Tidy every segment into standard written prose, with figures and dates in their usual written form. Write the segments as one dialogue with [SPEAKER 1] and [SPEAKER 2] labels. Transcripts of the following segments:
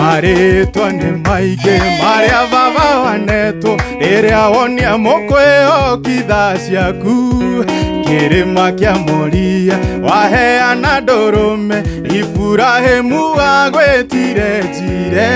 [SPEAKER 1] Maritwa nĩ maingĩ marĩa baba wanetwo rĩrĩa wonia mũkwĩhokitha ciaku. Kĩrĩma kĩa Moria waheana ndũrũme, Iburahĩmu wagwĩtire njire.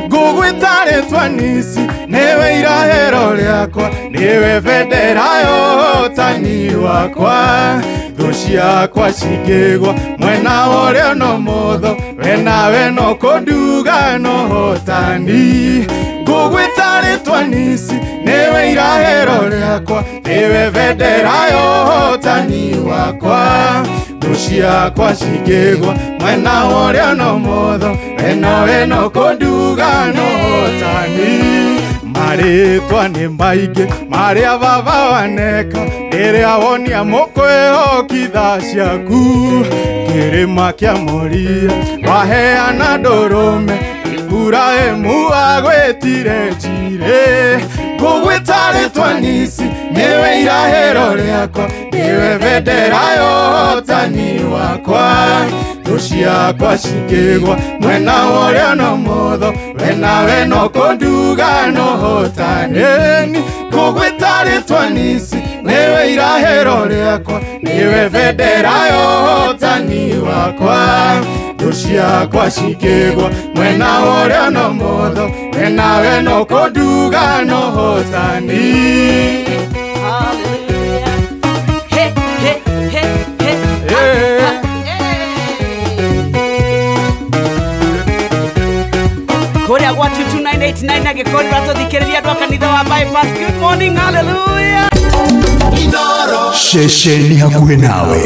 [SPEAKER 1] Ngũgwĩta rĩtwa Nisi, nĩwe irahĩro rĩakwa, nĩwe bendera ya ũhotani wakwa. Thũ ciakwa cingĩgwa mwena wa ũrĩo na ũmotho, we nawe no kũnduga no hotani. Ngũgwĩta rĩtwa Nisi, nĩwe irahĩro rĩakwa, nĩwe bendera ya ũhotani wakwa. Thũ ciakwa cingĩgwa mwena wa ũrĩo na ũmotho, we nawe no kũnduga no hotani. Maritwa nĩ maingĩ marĩa baba waneka rĩrĩa wonia mũkwĩhokitha ciaku. Kĩrĩma kĩa Moria waheana ndũrũme, Iburahĩmu wagwĩtire njire. Ngũgwĩta rĩtwa Nisi, nĩwe irahĩro rĩakwa, nĩwe bendera ya ũhotani wakwa. Thũ ciakwa cingĩgwa mwena wa ũrĩo na ũmotho, we nawe no kũnduga no hotani. Ngũgwĩta rĩtwa Nisi, nĩwe irahĩro rĩakwa, nĩwe bendera ya ũhotani wakwa. Thũ ciakwa cingĩgwa mwena wa ũrĩo na ũmotho, we nawe no kũnduga no hotani.
[SPEAKER 2] Korea gwa 22989 na gĩkoni ratũthikĩrĩria andũ a kanitha wa Bypass. Good morning, hallelujah.
[SPEAKER 3] Shesheni hakuhĩ nawe.